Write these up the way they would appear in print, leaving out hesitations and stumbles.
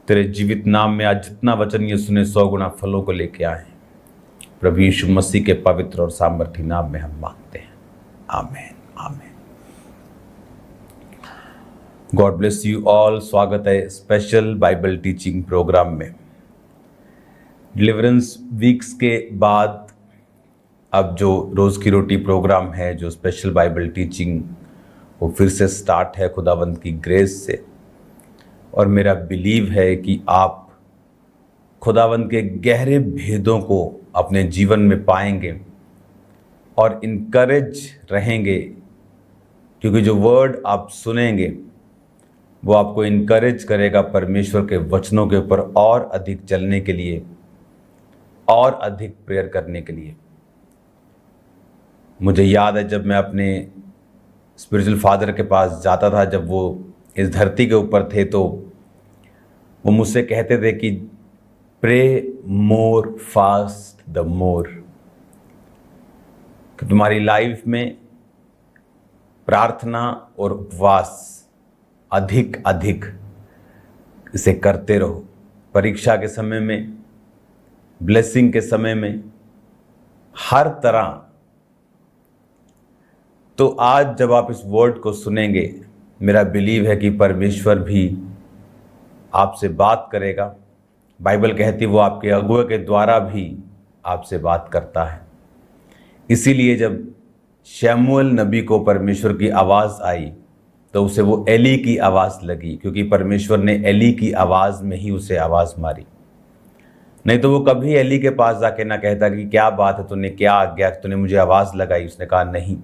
तेरे जीवित नाम में आज जितना वचन ये सुने 100 गुना फलों को लेके आए। प्रभु यीशु मसीह के पवित्र और सामर्थी नाम में हम मांगते हैं, आमीन आमीन। God bless you all. स्वागत है स्पेशल बाइबल टीचिंग प्रोग्राम में। डिलीवरेंस वीक्स के बाद अब जो रोज़ की रोटी प्रोग्राम है, जो स्पेशल बाइबल टीचिंग, वो फिर से स्टार्ट है खुदावंद की ग्रेस से। और मेरा बिलीव है कि आप खुदावंद के गहरे भेदों को अपने जीवन में पाएंगे और इनकरेज रहेंगे, क्योंकि जो वर्ड आप सुनेंगे वो आपको इनकरेज करेगा परमेश्वर के वचनों के ऊपर और अधिक चलने के लिए और अधिक प्रेयर करने के लिए। मुझे याद है जब मैं अपने स्पिरिचुअल फादर के पास जाता था, जब वो इस धरती के ऊपर थे, तो वो मुझसे कहते थे कि pray more fast the more, कि तुम्हारी लाइफ में प्रार्थना और उपवास अधिक अधिक इसे करते रहो। परीक्षा के समय में, ब्लेसिंग के समय में, हर तरह। तो आज जब आप इस वर्ड को सुनेंगे, मेरा बिलीव है कि परमेश्वर भी आपसे बात करेगा। बाइबल कहती है वो आपके अगुए के द्वारा भी आपसे बात करता है। इसीलिए जब शमूएल नबी को परमेश्वर की आवाज़ आई तो उसे वो एली की आवाज़ लगी, क्योंकि परमेश्वर ने एली की आवाज़ में ही उसे आवाज़ मारी। नहीं तो वो कभी एली के पास जाके ना कहता कि क्या बात है, तूने क्या आज्ञा, तूने मुझे आवाज़ लगाई। उसने कहा नहीं।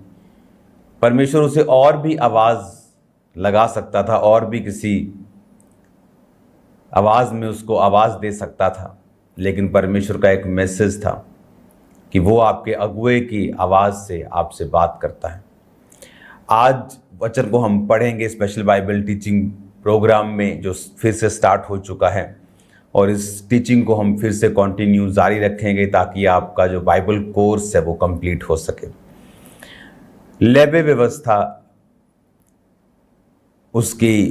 परमेश्वर उसे और भी आवाज़ लगा सकता था, और भी किसी आवाज़ में उसको आवाज़ दे सकता था, लेकिन परमेश्वर का एक मैसेज था कि वो आपके अगुए की आवाज़ से आपसे बात करता है। आज वचन को हम पढ़ेंगे स्पेशल बाइबल टीचिंग प्रोग्राम में, जो फिर से स्टार्ट हो चुका है, और इस टीचिंग को हम फिर से कंटिन्यू जारी रखेंगे ताकि आपका जो बाइबल कोर्स है वो कंप्लीट हो सके। लेबे व्यवस्था उसकी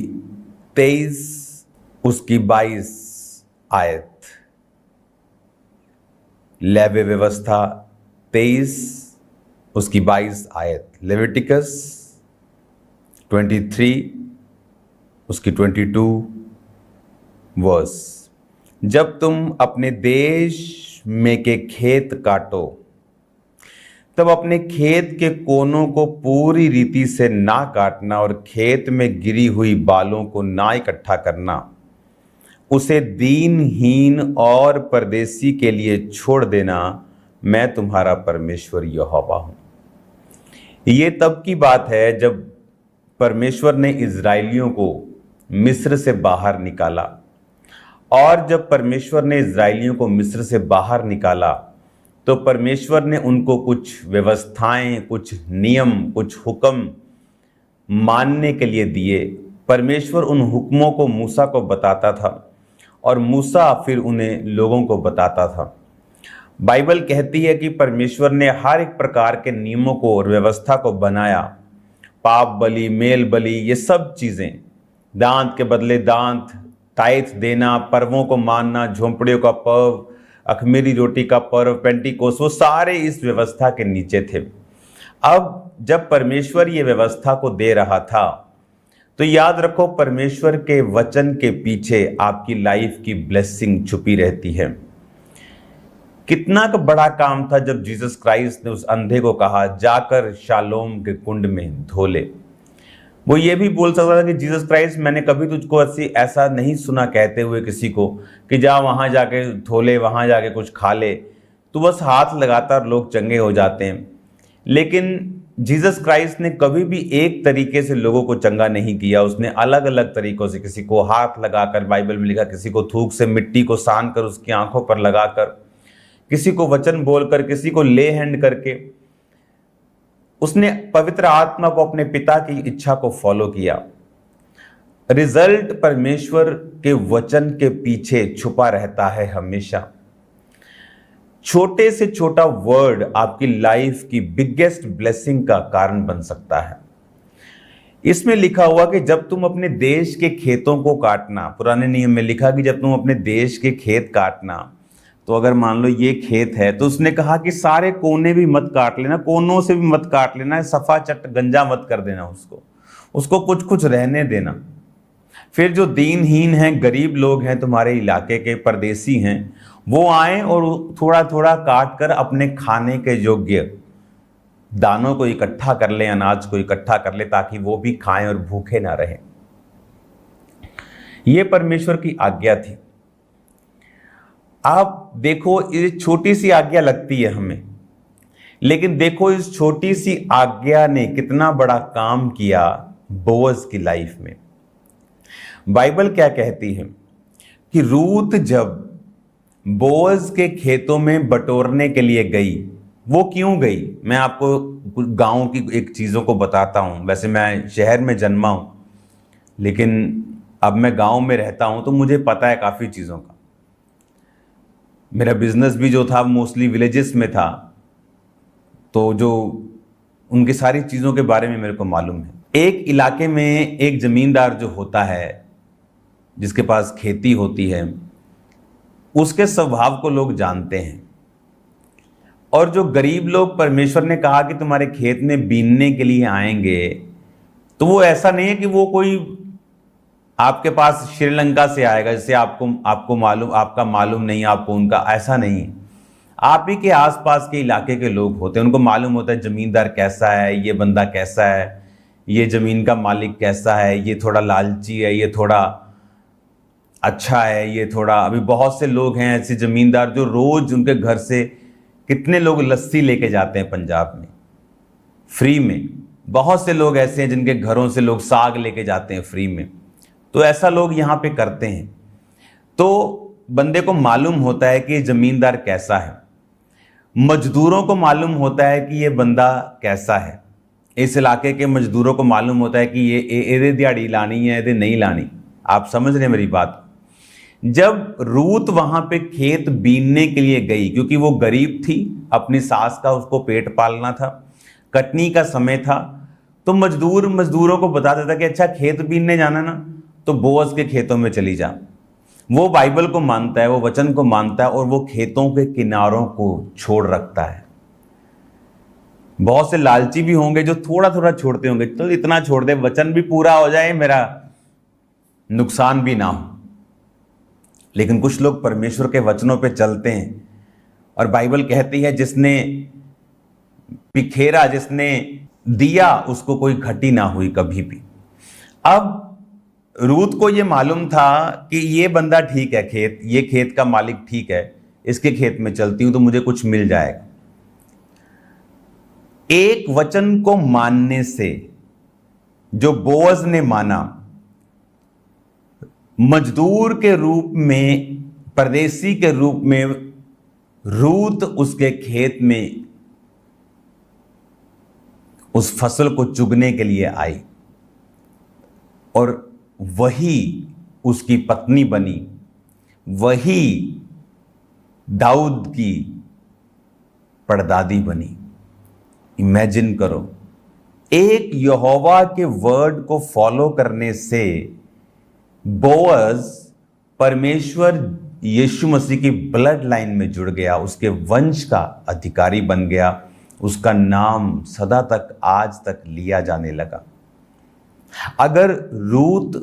23, उसकी 22 आयत। लेबे व्यवस्था 23, उसकी 22 आयत। लेविटिकस 23, उसकी 22 वर्स। जब तुम अपने देश में के खेत काटो, तब अपने खेत के कोनों को पूरी रीति से ना काटना और खेत में गिरी हुई बालों को ना इकट्ठा करना। उसे दीनहीन और परदेसी के लिए छोड़ देना। मैं तुम्हारा परमेश्वर यहोवा हूं। ये तब की बात है जब परमेश्वर ने इज़राइलियों को मिस्र से बाहर निकाला। और जब परमेश्वर ने इज़राइलियों को मिस्र से बाहर निकाला तो परमेश्वर ने उनको कुछ व्यवस्थाएं, कुछ नियम, कुछ हुक्म मानने के लिए दिए। परमेश्वर उन हुक्मों को मूसा को बताता था और मूसा फिर उन्हें लोगों को बताता था। बाइबल कहती है कि परमेश्वर ने हर एक प्रकार के नियमों को और व्यवस्था को बनाया। पाप बलि, मेल बलि, ये सब चीज़ें, दांत के बदले दांत, टाइथ देना, पर्वों को मानना, झोंपड़ियों का पर्व, अखमीरी रोटी का पर्व, पेंटिकोस, वो सारे इस व्यवस्था के नीचे थे। अब जब परमेश्वर ये व्यवस्था को दे रहा था तो याद रखो, परमेश्वर के वचन के पीछे आपकी लाइफ की ब्लेसिंग छुपी रहती है। कितना का बड़ा काम था जब जीसस क्राइस्ट ने उस अंधे को कहा जाकर शालोम के कुंड में धो ले। वो ये भी बोल सकता था कि जीसस क्राइस्ट, मैंने कभी तुझको ऐसा नहीं सुना कहते हुए किसी को कि जा वहाँ जाके धो ले, वहाँ जाके कुछ खा ले। तो बस हाथ लगातार लोग चंगे हो जाते हैं। लेकिन जीसस क्राइस्ट ने कभी भी एक तरीके से लोगों को चंगा नहीं किया। उसने अलग अलग तरीकों से, किसी को हाथ लगाकर, बाइबल में लिखा, किसी को थूक से मिट्टी को सान कर उसकी आंखों पर लगाकर, किसी को वचन बोलकर, किसी को ले हैंड करके, उसने पवित्र आत्मा को, अपने पिता की इच्छा को फॉलो किया। रिजल्ट परमेश्वर के वचन के पीछे छुपा रहता है हमेशा। छोटे से छोटा वर्ड आपकी लाइफ की बिगेस्ट ब्लेसिंग का कारण बन सकता है। इसमें लिखा हुआ कि जब तुम अपने देश के खेतों को काटना, पुराने नियम में लिखा कि जब तुम अपने देश के खेत काटना, तो अगर मान लो ये खेत है तो उसने कहा कि सारे कोने भी मत काट लेना, कोनों से भी मत काट लेना, सफा चट गंजा मत कर देना, उसको कुछ कुछ रहने देना। फिर जो दीनहीन हैं, गरीब लोग हैं, तुम्हारे इलाके के परदेसी हैं, वो आए और थोड़ा थोड़ा काट कर अपने खाने के योग्य दानों को इकट्ठा कर ले, अनाज को इकट्ठा कर ले, ताकि वो भी खाएं और भूखे ना रहें। ये परमेश्वर की आज्ञा थी। आप देखो, ये छोटी सी आज्ञा लगती है हमें, लेकिन देखो इस छोटी सी आज्ञा ने कितना बड़ा काम किया बोअज की लाइफ में। बाइबल क्या कहती है कि रूत जब बोअज के खेतों में बटोरने के लिए गई, वो क्यों गई? मैं आपको कुछ गांव की एक चीज़ों को बताता हूँ। वैसे मैं शहर में जन्मा हूँ, लेकिन अब मैं गांव में रहता हूँ, तो मुझे पता है काफ़ी चीज़ों का। मेरा बिजनेस भी जो था मोस्टली विलेजेस में था, तो जो उनकी सारी चीज़ों के बारे में मेरे को मालूम है। एक इलाके में एक ज़मींदार जो होता है, जिसके पास खेती होती है, उसके स्वभाव को लोग जानते हैं। और जो गरीब लोग परमेश्वर ने कहा कि तुम्हारे खेत में बीनने के लिए आएंगे, तो वो ऐसा नहीं है कि वो कोई आपके पास श्रीलंका से आएगा, जैसे आपको मालूम, आपका मालूम नहीं आपको उनका, ऐसा नहीं है। आप ही के आसपास के इलाके के लोग होते हैं, उनको मालूम होता है जमींदार कैसा है, ये बंदा कैसा है, ये जमीन का मालिक कैसा है, ये थोड़ा लालची है, ये थोड़ा अच्छा है, ये थोड़ा। अभी बहुत से लोग हैं ऐसे जमींदार जो रोज उनके घर से कितने लोग लस्सी लेके जाते हैं पंजाब में फ्री में। बहुत से लोग ऐसे हैं जिनके घरों से लोग साग लेके जाते हैं फ्री में। तो ऐसा लोग यहाँ पे करते हैं। तो बंदे को मालूम होता है कि ये जमींदार कैसा है, मजदूरों को मालूम होता है कि ये बंदा कैसा है, इस इलाके के मजदूरों को मालूम होता है कि ये दिहाड़ी लानी है, ये नहीं लानी। आप समझ रहे हैं मेरी बात? जब रूत वहां पे खेत बीनने के लिए गई, क्योंकि वो गरीब थी, अपनी सास का उसको पेट पालना था, कटनी का समय था, तो मजदूरों को बता देता कि अच्छा खेत बीनने जाना ना, तो बोअज के खेतों में चली जा। वो बाइबल को मानता है, वो वचन को मानता है, और वो खेतों के किनारों को छोड़ रखता है। बहुत से लालची भी होंगे जो थोड़ा थोड़ा छोड़ते होंगे, तो इतना छोड़ दे, वचन भी पूरा हो जाए, मेरा नुकसान भी ना हो। लेकिन कुछ लोग परमेश्वर के वचनों पे चलते हैं, और बाइबल कहती है जिसने बिखेरा, जिसने दिया, उसको कोई घटी ना हुई कभी भी। अब रूत को ये मालूम था कि ये बंदा ठीक है, ये खेत का मालिक ठीक है, इसके खेत में चलती हूं तो मुझे कुछ मिल जाएगा। एक वचन को मानने से जो बोअज ने माना, मजदूर के रूप में, परदेसी के रूप में रूत उसके खेत में उस फसल को चुगने के लिए आई, और वही उसकी पत्नी बनी, वही दाऊद की परदादी बनी। इमेजिन करो, एक यहोवा के वर्ड को फॉलो करने से बोअज परमेश्वर यीशु मसीह की ब्लड लाइन में जुड़ गया, उसके वंश का अधिकारी बन गया, उसका नाम सदा तक आज तक लिया जाने लगा। अगर रूत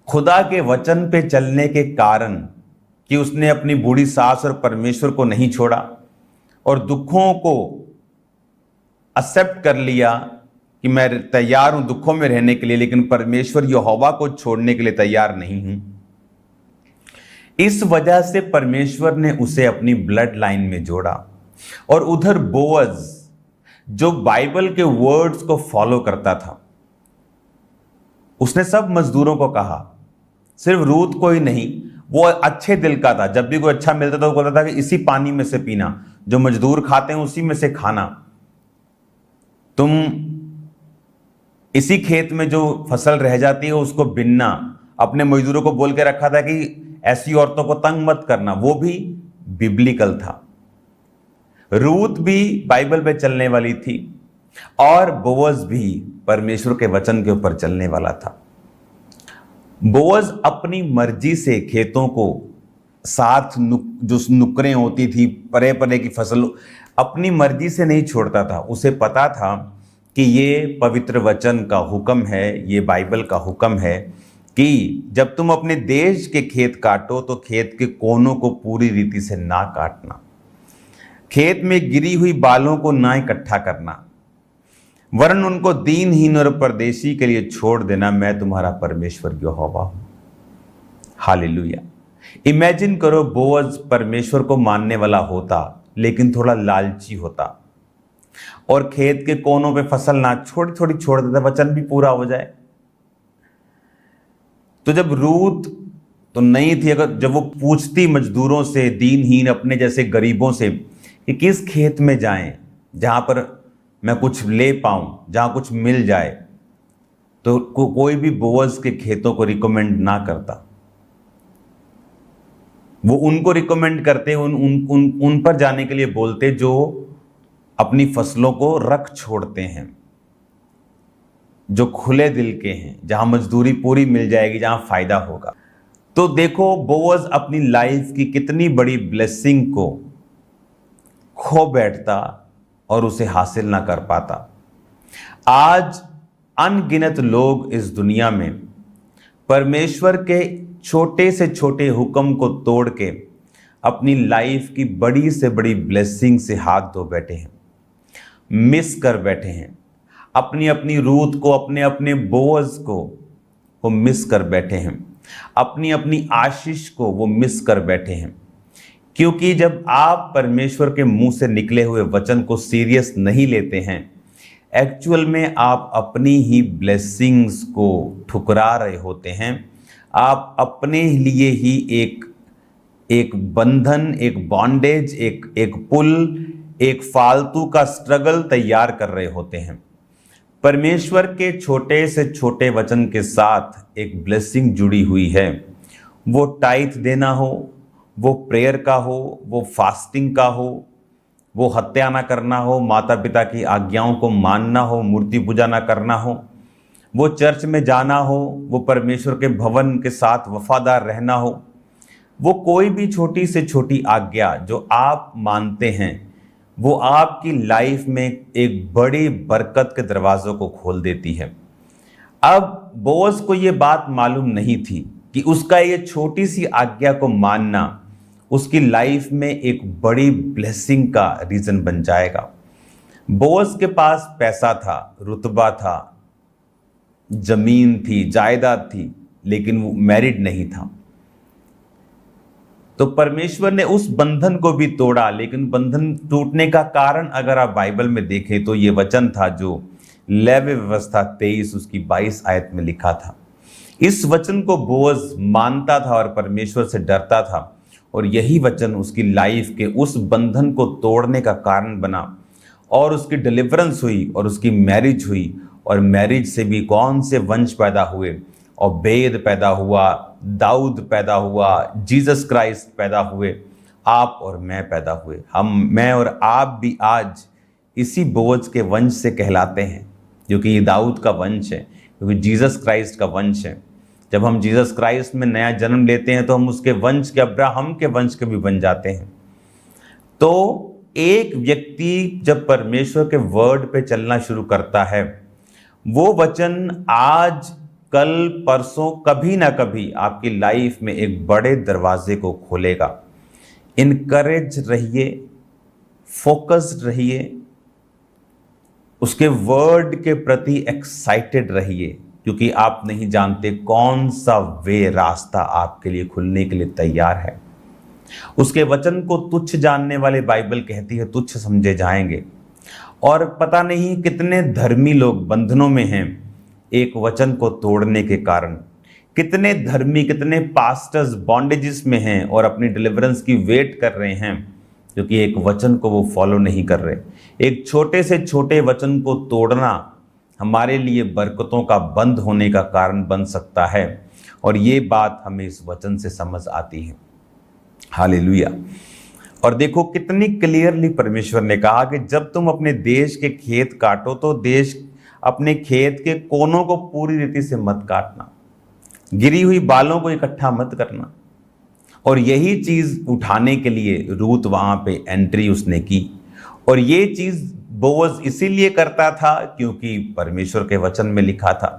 खुदा के वचन पे चलने के कारण कि उसने अपनी बूढ़ी सास और परमेश्वर को नहीं छोड़ा और दुखों को एक्सेप्ट कर लिया कि मैं तैयार हूं दुखों में रहने के लिए, लेकिन परमेश्वर यहोवा को छोड़ने के लिए तैयार नहीं हूं, इस वजह से परमेश्वर ने उसे अपनी ब्लड लाइन में जोड़ा। और उधर बोअज जो बाइबल के वर्ड्स को फॉलो करता था, उसने सब मजदूरों को कहा, सिर्फ रूत को ही नहीं, वो अच्छे दिल का था। जब भी कोई अच्छा मिलता था वो बोलता था कि इसी पानी में से पीना, जो मजदूर खाते हैं उसी में से खाना, तुम इसी खेत में जो फसल रह जाती है उसको बिनना। अपने मजदूरों को बोल के रखा था कि ऐसी औरतों को तंग मत करना, वो भी बिब्लिकल था। रूत भी बाइबल पे चलने वाली थी, और बोअज भी परमेश्वर के वचन के ऊपर चलने वाला था। बोअज अपनी मर्जी से खेतों को साथ जो नुकरें होती थी, परे परे की फसल, अपनी मर्जी से नहीं छोड़ता था। उसे पता था कि ये पवित्र वचन का हुक्म है, ये बाइबल का हुक्म है कि जब तुम अपने देश के खेत काटो तो खेत के कोनों को पूरी रीति से ना काटना, खेत में गिरी हुई बालों को ना इकट्ठा करना, वरन उनको दीनहीन और परदेशी के लिए छोड़ देना। मैं तुम्हारा परमेश्वर यहोवा हूं। हालेलुया। इमेजिन करो, बोअज परमेश्वर को मानने वाला होता लेकिन थोड़ा लालची होता और खेत के कोनों पे फसल ना छोटी छोटी छोड़ देता, वचन भी पूरा हो जाए। तो जब रूत तो नहीं थी, अगर जब वो पूछती मजदूरों से, दीनहीन अपने जैसे गरीबों से कि किस खेत में जाएं जहां पर मैं कुछ ले पाऊं, जहां कुछ मिल जाए, तो कोई भी बोअज के खेतों को रिकमेंड ना करता। वो उनको रिकमेंड करते, उन पर जाने के लिए बोलते जो अपनी फसलों को रख छोड़ते हैं, जो खुले दिल के हैं, जहां मजदूरी पूरी मिल जाएगी, जहां फायदा होगा। तो देखो बोअज अपनी लाइफ की कितनी बड़ी ब्लेसिंग को खो बैठता और उसे हासिल ना कर पाता। आज अनगिनत लोग इस दुनिया में परमेश्वर के छोटे से छोटे हुक्म को तोड़ के अपनी लाइफ की बड़ी से बड़ी ब्लेसिंग से हाथ धो बैठे हैं, मिस कर बैठे हैं। अपनी अपनी रूत को, अपने अपने बोअज को मिस कर बैठे हैं, अपनी अपनी आशीष को वो मिस कर बैठे हैं। क्योंकि जब आप परमेश्वर के मुंह से निकले हुए वचन को सीरियस नहीं लेते हैं, एक्चुअल में आप अपनी ही ब्लेसिंग्स को ठुकरा रहे होते हैं। आप अपने लिए ही एक बंधन, एक बॉन्डेज, एक पुल, एक फालतू का स्ट्रगल तैयार कर रहे होते हैं। परमेश्वर के छोटे से छोटे वचन के साथ एक ब्लेसिंग जुड़ी हुई है। वो टाइथ देना हो, वो प्रेयर का हो, वो फास्टिंग का हो, वो हत्या ना करना हो, माता पिता की आज्ञाओं को मानना हो, मूर्ति पूजा ना करना हो, वो चर्च में जाना हो, वो परमेश्वर के भवन के साथ वफादार रहना हो। वो कोई भी छोटी से छोटी आज्ञा जो आप मानते हैं, वो आपकी लाइफ में एक बड़ी बरकत के दरवाज़ों को खोल देती है। अब बोअज को ये बात मालूम नहीं थी कि उसका ये छोटी सी आज्ञा को मानना उसकी लाइफ में एक बड़ी ब्लेसिंग का रीजन बन जाएगा। बोअज के पास पैसा था, रुतबा था, जमीन थी, जायदाद थी, लेकिन वो मैरिड नहीं था। तो परमेश्वर ने उस बंधन को भी तोड़ा। लेकिन बंधन टूटने का कारण अगर आप बाइबल में देखें तो ये वचन था जो लेवी व्यवस्था 23 उसकी 22 आयत में लिखा था। इस वचन को बोअज मानता था और परमेश्वर से डरता था, और यही वचन उसकी लाइफ के उस बंधन को तोड़ने का कारण बना, और उसकी डिलीवरेंस हुई और उसकी मैरिज हुई। और मैरिज से भी कौन से वंश पैदा हुए? ओबेद पैदा हुआ, दाऊद पैदा हुआ, जीसस क्राइस्ट पैदा हुए, आप और मैं पैदा हुए। मैं और आप भी आज इसी बोअज के वंश से कहलाते हैं, क्योंकि ये दाऊद का वंश है, क्योंकि जीसस क्राइस्ट का वंश है। जब हम जीसस क्राइस्ट में नया जन्म लेते हैं तो हम उसके वंश के, अब्राहम के वंश के भी बन जाते हैं। तो एक व्यक्ति जब परमेश्वर के वर्ड पे चलना शुरू करता है, वो वचन आज, कल, परसों, कभी ना कभी आपकी लाइफ में एक बड़े दरवाजे को खोलेगा। इनकरेज रहिए, फोकस्ड रहिए, उसके वर्ड के प्रति एक्साइटेड रहिए, क्योंकि आप नहीं जानते कौन सा वे रास्ता आपके लिए खुलने के लिए तैयार है। उसके वचन को तुच्छ जानने वाले, बाइबल कहती है, तुच्छ समझे जाएंगे। और पता नहीं कितने धर्मी लोग बंधनों में हैं एक वचन को तोड़ने के कारण। कितने धर्मी, कितने पास्टर्स बॉन्डेजेस में हैं और अपनी डिलीवरेंस की वेट कर रहे हैं, क्योंकि एक वचन को वो फॉलो नहीं कर रहे। एक छोटे से छोटे वचन को तोड़ना हमारे लिए बरकतों का बंद होने का कारण बन सकता है, और ये बात हमें इस वचन से समझ आती है। हालेलुया। और देखो कितनी क्लियरली परमेश्वर ने कहा कि जब तुम अपने देश के खेत काटो तो देश अपने खेत के कोनों को पूरी रीति से मत काटना, गिरी हुई बालों को इकट्ठा मत करना। और यही चीज उठाने के लिए रूत वहां पे एंट्री उसने की। और ये चीज बोअज इसीलिए करता था क्योंकि परमेश्वर के वचन में लिखा था,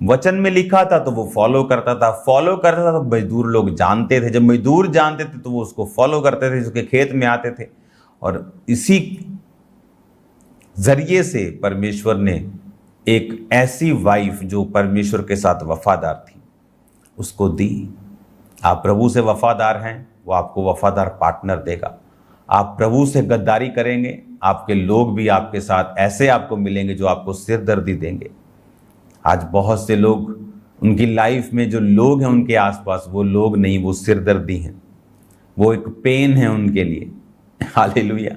वचन में लिखा था तो वो फॉलो करता था, फॉलो करता था तो मजदूर लोग जानते थे, जब मजदूर जानते थे तो वो उसको फॉलो करते थे, उसके खेत में आते थे। और इसी जरिए से परमेश्वर ने एक ऐसी वाइफ जो परमेश्वर के साथ वफादार थी उसको दी। आप प्रभु से वफादार हैं, वो आपको वफादार पार्टनर देगा। आप प्रभु से गद्दारी करेंगे, आपके लोग भी आपके साथ ऐसे आपको मिलेंगे जो आपको सिरदर्दी देंगे। आज बहुत से लोग, उनकी लाइफ में जो लोग हैं उनके आसपास, वो लोग नहीं, वो सिरदर्दी हैं, वो एक पेन है उनके लिए। हालेलुया।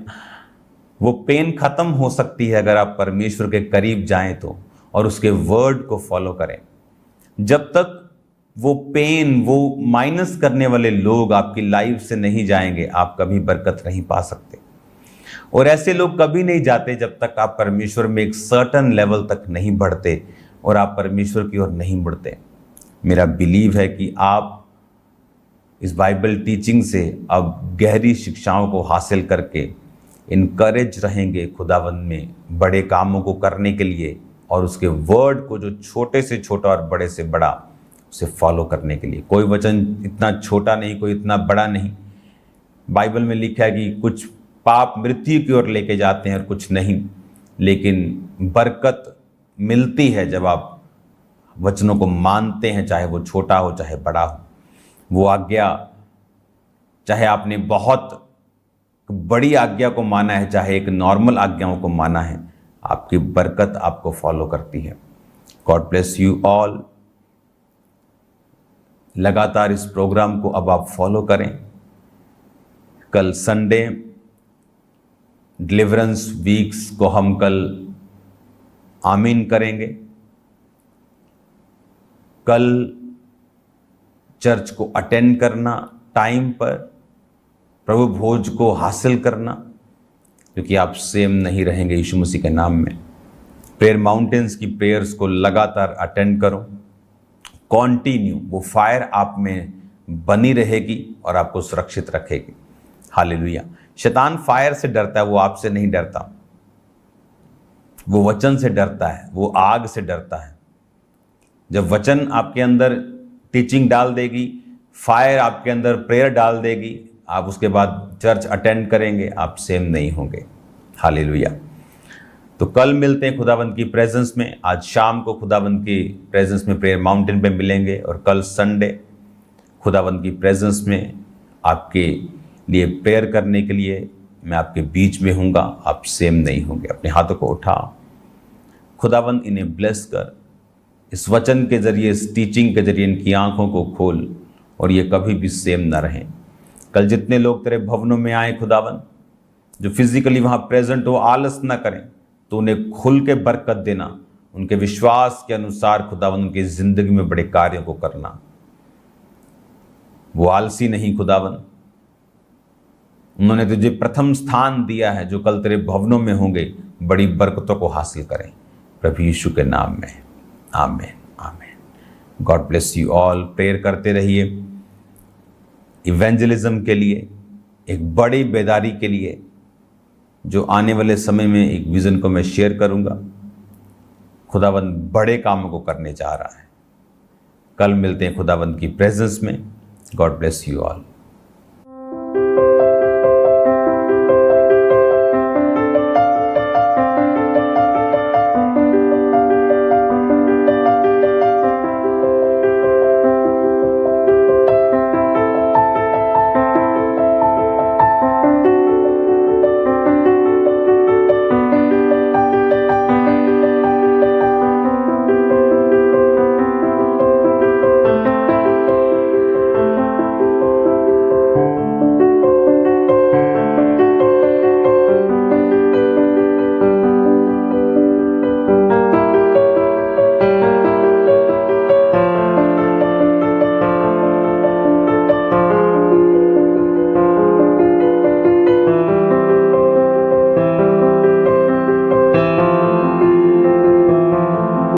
वो पेन खत्म हो सकती है अगर आप परमेश्वर के करीब जाएं तो, और उसके वर्ड को फॉलो करें। जब तक वो पेन, वो माइनस करने वाले लोग आपकी लाइफ से नहीं जाएंगे, आप कभी बरकत नहीं पा सकते। और ऐसे लोग कभी नहीं जाते जब तक आप परमेश्वर में एक सर्टन लेवल तक नहीं बढ़ते और आप परमेश्वर की ओर नहीं मुड़ते। मेरा बिलीव है कि आप इस बाइबल टीचिंग से अब गहरी शिक्षाओं को हासिल करके इनकरेज रहेंगे खुदावंद में बड़े कामों को करने के लिए, और उसके वर्ड को जो छोटे से छोटा और बड़े से बड़ा उसे फॉलो करने के लिए। कोई वचन इतना छोटा नहीं, कोई इतना बड़ा नहीं। बाइबल में लिखा है कि कुछ पाप मृत्यु की ओर लेके जाते हैं और कुछ नहीं, लेकिन बरकत मिलती है जब आप वचनों को मानते हैं, चाहे वो छोटा हो चाहे बड़ा हो। वो आज्ञा, चाहे आपने बहुत बड़ी आज्ञा को माना है चाहे एक नॉर्मल आज्ञाओं को माना है, आपकी बरकत आपको फॉलो करती है। God bless you all. लगातार इस प्रोग्राम को अब आप फॉलो करें। कल संडे डिलीवरेंस वीक्स को हम कल आमीन करेंगे। कल चर्च को अटेंड करना टाइम पर, प्रभु भोज को हासिल करना, क्योंकि आप सेम नहीं रहेंगे यीशु मसीह के नाम में। प्रेयर माउंटेन्स की प्रेयर्स को लगातार अटेंड करो, कॉन्टिन्यू। वो फायर आप में बनी रहेगी और आपको सुरक्षित रखेगी। हालेलुया। शैतान फायर से डरता है, वो आपसे नहीं डरता। वो वचन से डरता है, वो आग से डरता है। जब वचन आपके अंदर टीचिंग डाल देगी, फायर आपके अंदर प्रेयर डाल देगी, आप उसके बाद चर्च अटेंड करेंगे, आप सेम नहीं होंगे। हालेलुया। तो कल मिलते हैं खुदावंद की प्रेजेंस में। आज शाम को खुदावंद की प्रेजेंस में प्रेयर माउंटेन पे मिलेंगे, और कल संडे खुदावंद की प्रेजेंस में आपके लिए प्रेयर करने के लिए मैं आपके बीच में हूँगा। आप सेम नहीं होंगे। अपने हाथों को उठा। खुदावंद इन्हें ब्लेस कर, इस वचन के जरिए, इस टीचिंग के जरिए इनकी आंखों को खोल, और ये कभी भी सेम ना रहें। कल जितने लोग तेरे भवनों में आए खुदावंद, जो फिजिकली वहाँ प्रेजेंट हो, आलस ना करें, तो उन्हें खुल के बरकत देना, उनके विश्वास के अनुसार खुदावंद उनकी ज़िंदगी में बड़े कार्यों को करना। वो आलसी नहीं खुदावंद, उन्होंने तुझे प्रथम स्थान दिया है। जो कल तेरे भवनों में होंगे बड़ी बरकतों को हासिल करें, प्रभु यीशु के नाम में। आमीन, आमीन। God bless you all. Prayer करते रहिए इवेंजलिज्म के लिए, एक बड़ी बेदारी के लिए, जो आने वाले समय में एक विज़न को मैं शेयर करूंगा। खुदावंद बड़े कामों को करने जा रहा है। कल मिलते हैं खुदावंद की प्रेजेंस में। God bless you all.